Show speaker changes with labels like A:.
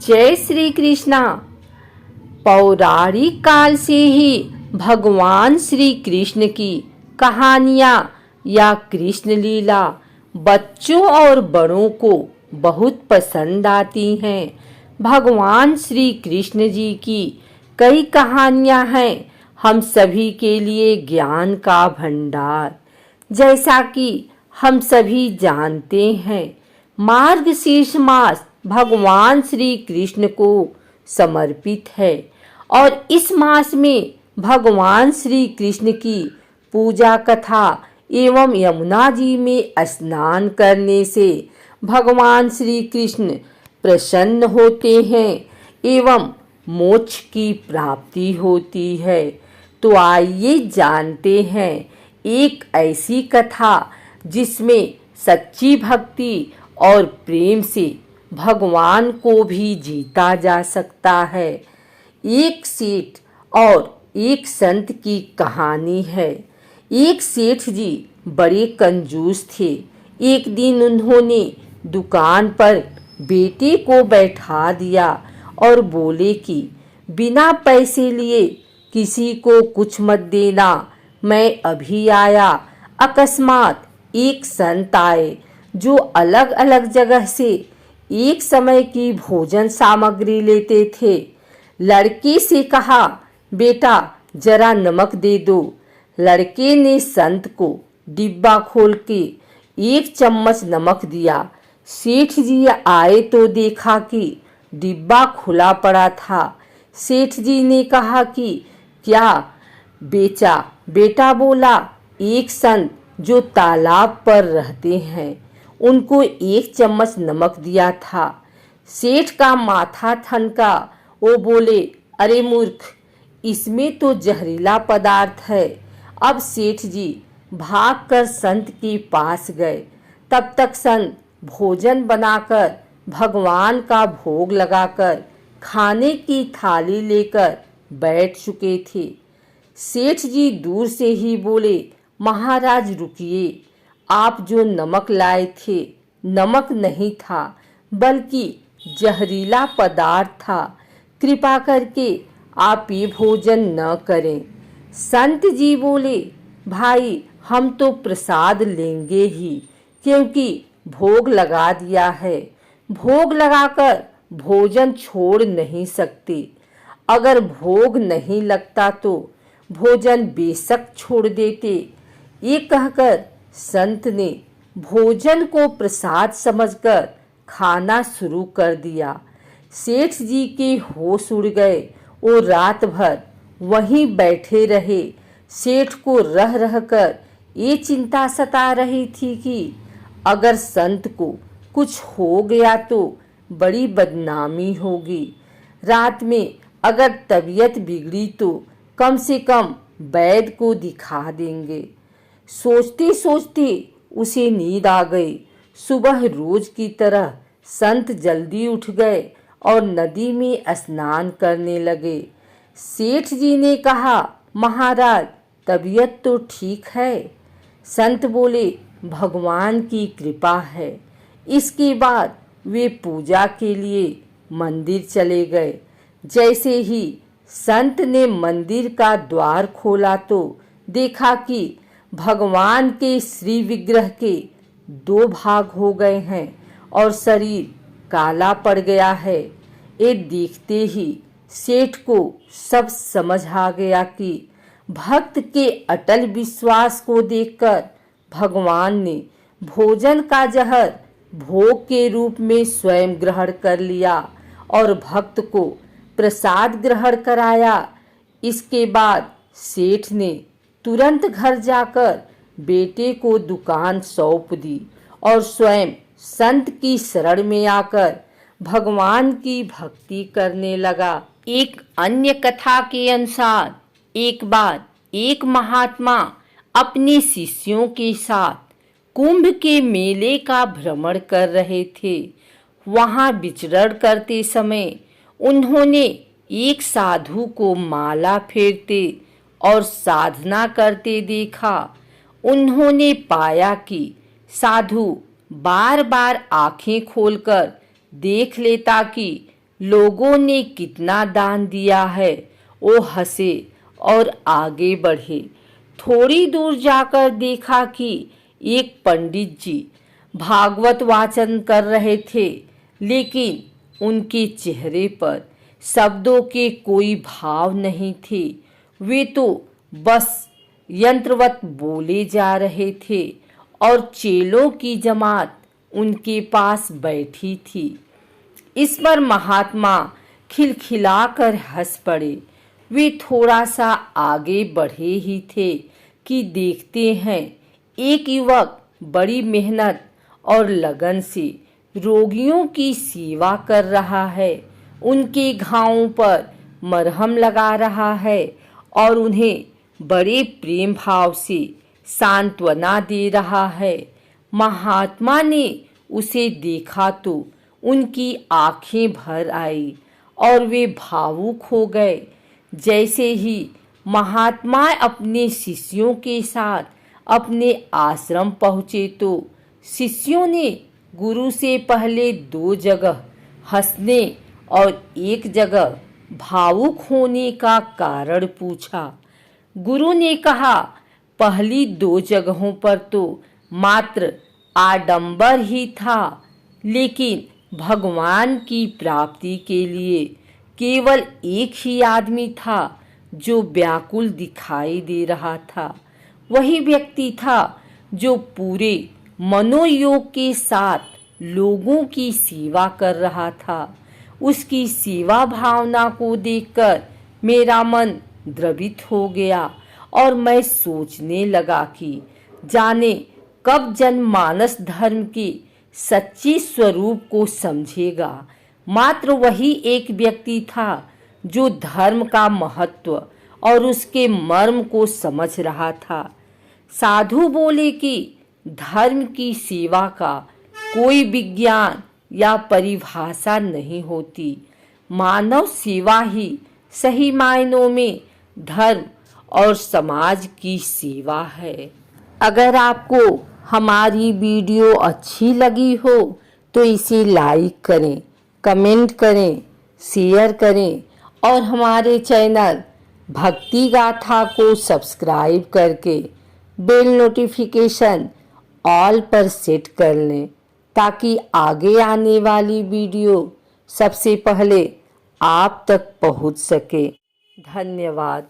A: जय श्री कृष्णा। पौराणिक काल से ही भगवान श्री कृष्ण की कहानियाँ या कृष्ण लीला बच्चों और बड़ों को बहुत पसंद आती हैं। भगवान श्री कृष्ण जी की कई कहानियाँ हैं हम सभी के लिए ज्ञान का भंडार। जैसा कि हम सभी जानते हैं, मार्गशीर्ष मास भगवान श्री कृष्ण को समर्पित है और इस मास में भगवान श्री कृष्ण की पूजा कथा एवं यमुना जी में स्नान करने से भगवान श्री कृष्ण प्रसन्न होते हैं एवं मोक्ष की प्राप्ति होती है। तो आइए जानते हैं एक ऐसी कथा जिसमें सच्ची भक्ति और प्रेम से भगवान को भी जीता जा सकता है। एक सेठ और एक संत की कहानी है। एक सेठ जी बड़े कंजूस थे। एक दिन उन्होंने दुकान पर बेटे को बैठा दिया और बोले कि बिना पैसे लिए किसी को कुछ मत देना, मैं अभी आया। अकस्मात एक संत आए जो अलग अलग जगह से एक समय की भोजन सामग्री लेते थे। लड़के से कहा, बेटा जरा नमक दे दो। लड़के ने संत को डिब्बा खोल के एक चम्मच नमक दिया। सेठ जी आए तो देखा कि डिब्बा खुला पड़ा था। सेठ जी ने कहा कि क्या बेचा? बेटा बोला, एक संत जो तालाब पर रहते हैं उनको एक चम्मच नमक दिया था। सेठ का माथा ठनका। वो बोले, अरे मूर्ख, इसमें तो जहरीला पदार्थ है। अब सेठ जी भागकर संत के पास गए। तब तक संत भोजन बनाकर भगवान का भोग लगाकर खाने की थाली लेकर बैठ चुके थे। सेठ जी दूर से ही बोले, महाराज रुकिए, आप जो नमक लाए थे नमक नहीं था बल्कि जहरीला पदार्थ था। कृपा करके आप ये भोजन न करें। संत जी बोले, भाई हम तो प्रसाद लेंगे ही, क्योंकि भोग लगा दिया है। भोग लगाकर भोजन छोड़ नहीं सकते। अगर भोग नहीं लगता तो भोजन बेशक छोड़ देते। ये कहकर संत ने भोजन को प्रसाद समझकर खाना शुरू कर दिया। सेठ जी के होश उड़ गए। वो रात भर वहीं बैठे रहे। सेठ को रह रहकर ये चिंता सता रही थी कि अगर संत को कुछ हो गया तो बड़ी बदनामी होगी। रात में अगर तबीयत बिगड़ी तो कम से कम वैद्य को दिखा देंगे। सोचते सोचते उसे नींद आ गई। सुबह रोज की तरह संत जल्दी उठ गए और नदी में स्नान करने लगे। सेठ जी ने कहा, महाराज तबीयत तो ठीक है? संत बोले, भगवान की कृपा है। इसके बाद वे पूजा के लिए मंदिर चले गए। जैसे ही संत ने मंदिर का द्वार खोला तो देखा कि भगवान के श्री विग्रह के दो भाग हो गए हैं और शरीर काला पड़ गया है। ये देखते ही सेठ को सब समझ आ गया कि भक्त के अटल विश्वास को देखकर भगवान ने भोजन का जहर भोग के रूप में स्वयं ग्रहण कर लिया और भक्त को प्रसाद ग्रहण कराया। इसके बाद सेठ ने तुरंत घर जाकर बेटे को दुकान सौंप दी और स्वयं संत की शरण में आकर भगवान की भक्ति करने लगा। एक अन्य कथा के अनुसार एक बार एक महात्मा अपने शिष्यों के साथ कुंभ के मेले का भ्रमण कर रहे थे। वहां विचरण करते समय उन्होंने एक साधु को माला फेरते और साधना करते देखा। उन्होंने पाया कि साधु बार बार आंखें खोलकर देख लेता कि लोगों ने कितना दान दिया है। वो हंसे और आगे बढ़े। थोड़ी दूर जाकर देखा कि एक पंडित जी भागवत वाचन कर रहे थे, लेकिन उनके चेहरे पर शब्दों के कोई भाव नहीं थे। वे तो बस यंत्रवत बोले जा रहे थे और चेलों की जमात उनके पास बैठी थी। इस पर महात्मा खिलखिलाकर हंस पड़े। वे थोड़ा सा आगे बढ़े ही थे कि देखते हैं एक युवक बड़ी मेहनत और लगन से रोगियों की सेवा कर रहा है। उनके घावों पर मरहम लगा रहा है और उन्हें बड़े प्रेम भाव से सांत्वना दे रहा है। महात्मा ने उसे देखा तो उनकी आंखें भर आई और वे भावुक हो गए। जैसे ही महात्मा अपने शिष्यों के साथ अपने आश्रम पहुँचे तो शिष्यों ने गुरु से पहले 2 जगह हंसने और एक जगह भावुक होने का कारण पूछा। गुरु ने कहा, पहली 2 जगहों पर तो मात्र आडंबर ही था, लेकिन भगवान की प्राप्ति के लिए केवल एक ही आदमी था जो व्याकुल दिखाई दे रहा था। वही व्यक्ति था जो पूरे मनोयोग के साथ लोगों की सेवा कर रहा था। उसकी सेवा भावना को देखकर मेरा मन द्रवित हो गया और मैं सोचने लगा कि जाने कब जनमानस धर्म के सच्चे स्वरूप को समझेगा। मात्र वही एक व्यक्ति था जो धर्म का महत्व और उसके मर्म को समझ रहा था। साधु बोले कि धर्म की सेवा का कोई विज्ञान या परिभाषा नहीं होती। मानव सेवा ही सही मायनों में धर्म और समाज की सेवा है। अगर आपको हमारी वीडियो अच्छी लगी हो तो इसे लाइक करें, कमेंट करें, शेयर करें और हमारे चैनल भक्ति गाथा को सब्सक्राइब करके बेल नोटिफिकेशन ऑल पर सेट कर लें ताकि आगे आने वाली वीडियो सबसे पहले आप तक पहुंच सके। धन्यवाद।